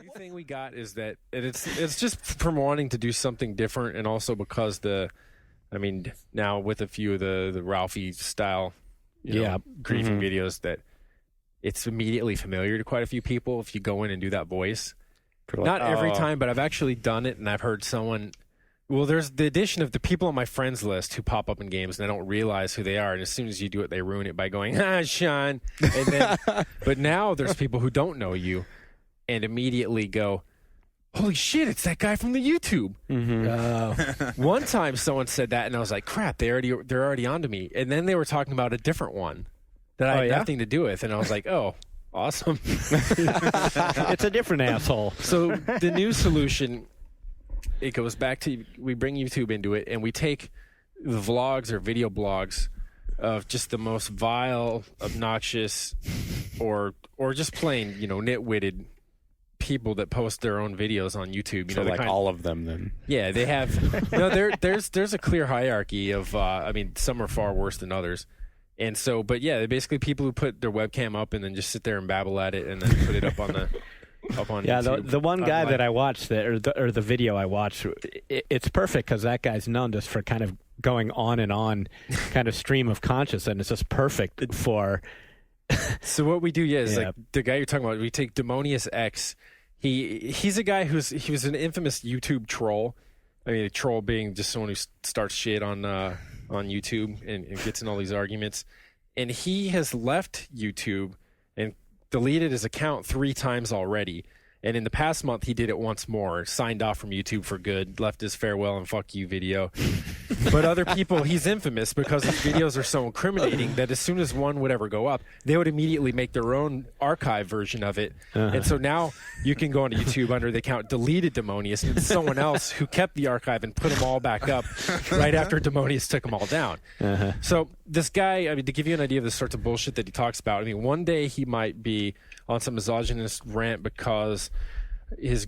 new thing we got is that it's just from wanting to do something different, and also because now with a few of the Ralphie style, griefing videos, that it's immediately familiar to quite a few people if you go in and do that voice. Not every time, but I've actually done it, and I've heard someone. Well, there's the addition of the people on my friends list who pop up in games, and I don't realize who they are. And as soon as you do it, they ruin it by going, Sean. And then, but now there's people who don't know you and immediately go, holy shit, it's that guy from the YouTube. Mm-hmm. One time someone said that, and I was like, crap, they're already onto me. And then they were talking about a different one that I had nothing to do with. And I was like, oh, awesome. It's a different asshole. So the new solution, it goes back to, we bring YouTube into it, and we take the vlogs or video blogs of just the most vile, obnoxious, or just plain, nitwitted people that post their own videos on YouTube. So like all of them then? Yeah, they have. There's a clear hierarchy of, some are far worse than others. And so, but yeah, they're basically people who put their webcam up and then just sit there and babble at it and then put it up on YouTube. The one guy that I watched, or the video I watched, it's perfect because that guy's known just for kind of going on and on kind of stream of conscious, and it's just perfect for... So what we do, is like the guy you're talking about, we take DemoniusX. He's a guy he was an infamous YouTube troll. I mean, a troll being just someone who starts shit on YouTube and gets in all these arguments. And he has left YouTube and deleted his account 3 times already. And in the past month, he did it once more, signed off from YouTube for good, left his farewell and fuck you video. But other people, he's infamous because his videos are so incriminating that as soon as one would ever go up, they would immediately make their own archive version of it. And so now you can go onto YouTube under the account deleted Demonius, and it's someone else who kept the archive and put them all back up right after Demonius took them all down. So this guy, to give you an idea of the sorts of bullshit that he talks about, one day he might be on some misogynist rant because his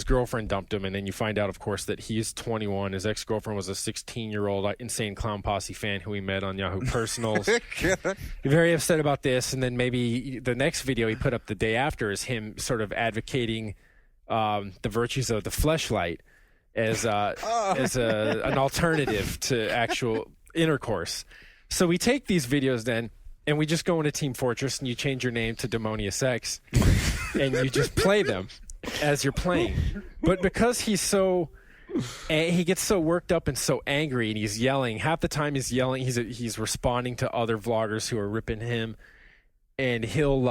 girlfriend dumped him, and then you find out, of course, that he's 21. His ex-girlfriend was a 16-year-old Insane Clown Posse fan who he met on Yahoo Personals. Very upset about this, and then maybe the next video he put up the day after is him sort of advocating the virtues of the fleshlight as an alternative to actual intercourse. So we take these videos then, and we just go into Team Fortress, and you change your name to DemoniusX, and you just play them as you're playing. But because he gets so worked up and so angry, and he's yelling, half the time he's yelling, he's responding to other vloggers who are ripping him, and he'll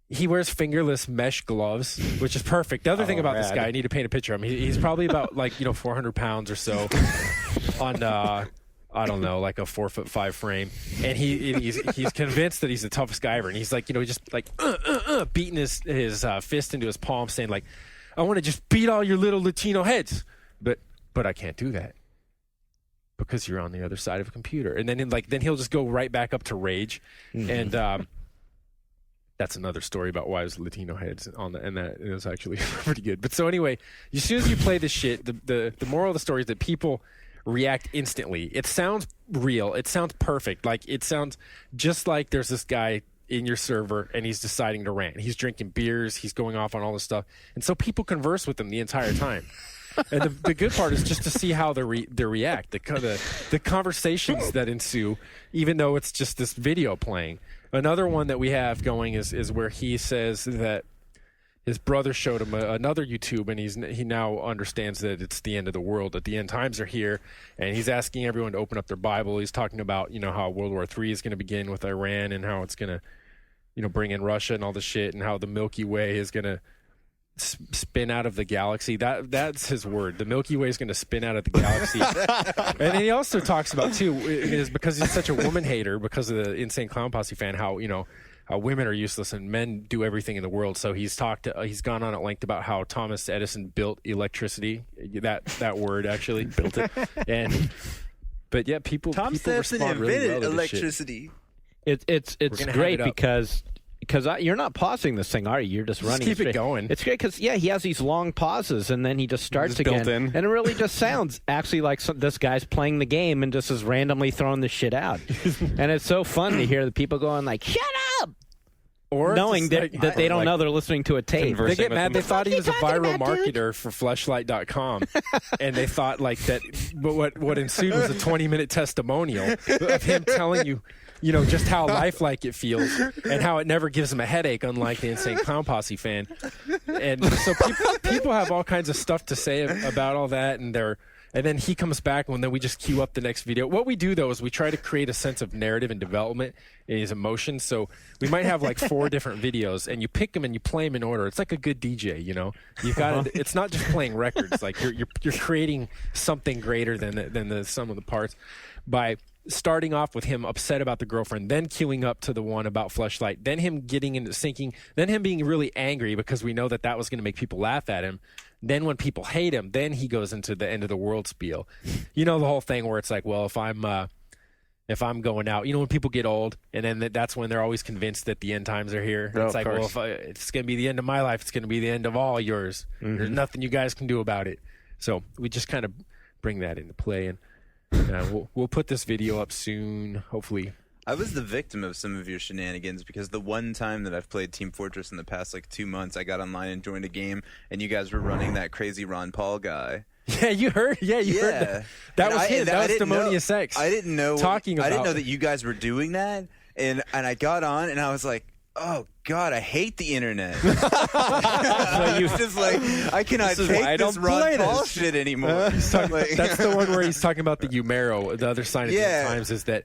he wears fingerless mesh gloves, which is perfect. The other thing about this guy, I need to paint a picture of him. He's probably about 400 pounds or so on I don't know, like a 4'5" frame, and he's convinced that he's the toughest guy ever, and he's beating his fist into his palm, saying I want to just beat all your little Latino heads, but I can't do that because you're on the other side of a computer. And then then he'll just go right back up to rage, and that's another story about why it was Latino heads on and that it was actually pretty good. But so anyway, as soon as you play this shit, the moral of the story is that people react instantly. It sounds real. It sounds perfect. It sounds just like there's this guy in your server and he's deciding to rant. He's drinking beers. He's going off on all this stuff. And so people converse with him the entire time. And the good part is just to see how they react, the conversations that ensue, even though it's just this video playing. Another one that we have going is where he says that his brother showed him another YouTube, and he now understands that it's the end of the world, that the end times are here, and he's asking everyone to open up their Bible. He's talking about how World War III is going to begin with Iran, and how it's going to bring in Russia and all the shit, and how the Milky Way is going to spin out of the galaxy. That's his word. The Milky Way is going to spin out of the galaxy. And then he also talks about too, is because he's such a woman hater, because of the Insane Clown Posse fan, how women are useless and men do everything in the world. So he's gone on at length about how Thomas Edison built electricity. That word actually built it. But yeah, people Edison respond really invented well to electricity. It's great because you're not pausing this thing, are you? You're just running. Keep it going. It's great because he has these long pauses, and then he just starts again, built in. and it really just sounds actually like this guy's playing the game and just is randomly throwing the shit out. And it's so fun to hear the people going like, "Shut up!" Or knowing just, that they don't know they're listening to a tape. They get mad. They thought he was a viral about, marketer for Fleshlight.com, and they thought like that. But what ensued was a 20-minute testimonial of him telling you, just how lifelike it feels and how it never gives him a headache, unlike the Insane Clown Posse fan. And so people have all kinds of stuff to say about all that, and then he comes back, and then we just queue up the next video. What we do, though, is we try to create a sense of narrative and development in his emotions. So we might have like 4 different videos, and you pick them and you play them in order. It's like a good DJ, You've got to. It's not just playing records. Like you're creating something greater than the sum of the parts by starting off with him upset about the girlfriend, then queuing up to the one about Fleshlight, then him getting into sinking, then him being really angry because we know that was going to make people laugh at him. Then when people hate him, then he goes into the end of the world spiel. The whole thing where it's like, well, if I'm going out, when people get old, and then that's when they're always convinced that the end times are here. Oh, it's like, well, if it's going to be the end of my life, it's going to be the end of all yours. Mm-hmm. There's nothing you guys can do about it. So we just kind of bring that into play, and we'll put this video up soon, hopefully. I was the victim of some of your shenanigans because the one time that I've played Team Fortress in the past 2 months, I got online and joined a game, and you guys were running that crazy Ron Paul guy. Yeah, you heard. Yeah, you heard that. That was him. That was DemoniusX. I didn't know. I didn't know that you guys were doing that, and I got on, and I was like, oh God, I hate the internet. So you just like, I cannot take this Ron Paul shit anymore. That's the one where he's talking about the Umero. The other sign of the times is that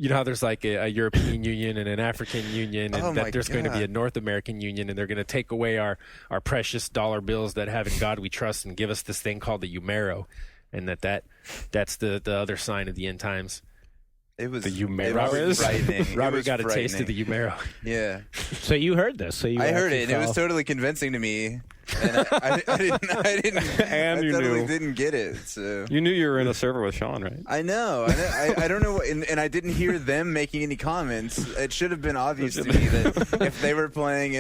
how there's like a European Union and an African Union, and that there's going to be a North American Union, and they're going to take away our precious dollar bills that have in God we trust and give us this thing called the Umero, and that's the other sign of the end times. It was the Umero. Robert got a taste of the Umero. Yeah. So you heard this. I heard it, and it was totally convincing to me. And I didn't. And you totally didn't get it. So you knew you were in a server with Sean, right? I know. I don't know. And I didn't hear them making any comments. It should have been obvious to me that if they were playing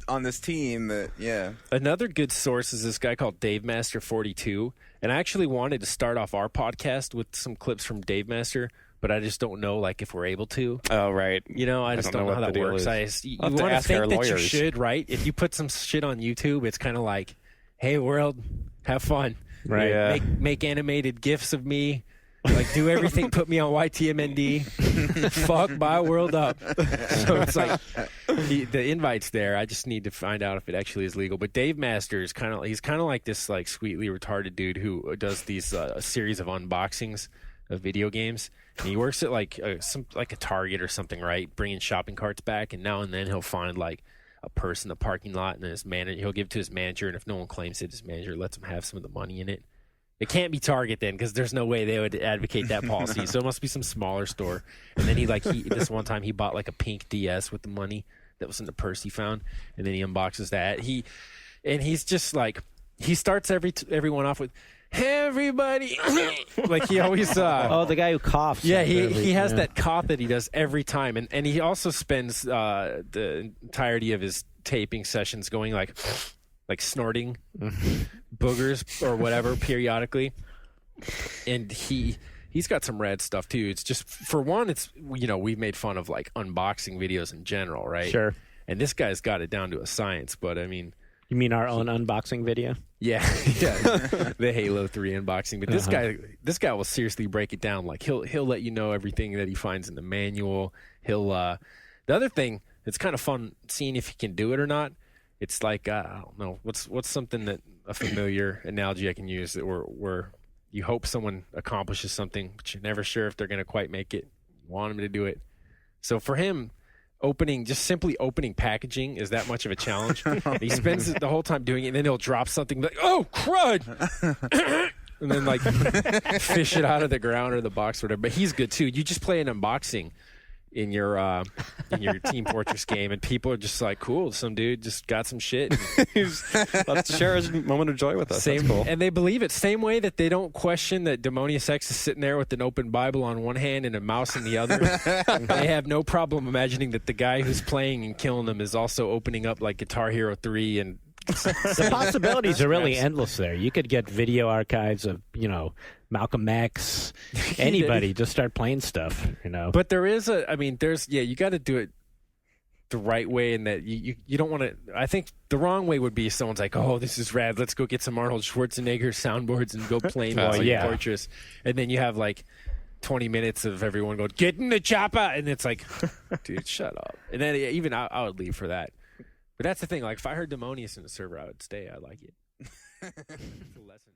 on this team, that Another good source is this guy called DaveMaster42, and I actually wanted to start off our podcast with some clips from DaveMaster. But I just don't know, if we're able to. Oh, right. I just don't know how that works. You want to think that you should, right? If you put some shit on YouTube, it's kind of like, hey, world, have fun. Right. Yeah. Make animated GIFs of me. Do everything. Put me on YTMND. Fuck my world up. So it's like the invite's there. I just need to find out if it actually is legal. But Dave Master is he's kind of like this sweetly retarded dude who does these a series of unboxings of video games. And he works at a Target or something, right? Bringing shopping carts back, and now and then he'll find a purse in the parking lot, and he'll give it to his manager, and if no one claims it, his manager lets him have some of the money in it. It can't be Target then, because there's no way they would advocate that policy. So it must be some smaller store. And then he this one time he bought a pink DS with the money that was in the purse he found, and then he unboxes that. He's just he starts everyone off with, hey, everybody. He always the guy who coughs. Yeah, he has that cough that he does every time, and he also spends the entirety of his taping sessions going like snorting boogers or whatever periodically. And he's got some rad stuff too. It's just, for one, it's we've made fun of unboxing videos in general, right? Sure. And this guy's got it down to a science, but I mean, you mean our own unboxing video? Yeah, the Halo 3 unboxing. But this guy will seriously break it down. He'll let you know everything that he finds in the manual. The other thing that's kind of fun seeing if he can do it or not. It's I don't know, what's something that a familiar analogy I can use that where you hope someone accomplishes something, but you're never sure if they're going to quite make it. You want them to do it. So for him, simply opening packaging is that much of a challenge. He spends the whole time doing it, and then he'll drop something like, oh, crud! And then fish it out of the ground or the box or whatever. But he's good too. You just play an unboxing in your Team Fortress game, and people are just like, cool, some dude just got some shit. Let's share his moment of joy with us. That's cool. And they believe it. Same way that they don't question that DemoniusX is sitting there with an open Bible on one hand and a mouse in the other. They have no problem imagining that the guy who's playing and killing them is also opening up Guitar Hero 3 and the possibilities are really endless there. You could get video archives of, Malcolm X, anybody, just start playing stuff, But there is you got to do it the right way, and that you don't want to. I think the wrong way would be someone's like, "Oh, this is rad. Let's go get some Arnold Schwarzenegger soundboards and go play Fortress," and then you have like 20 minutes of everyone going, "Get in the chopper," and it's like, dude, shut up. And then even I would leave for that. But that's the thing. Like, if I heard Demonius in the server, I would stay. I like it. It's a lesson.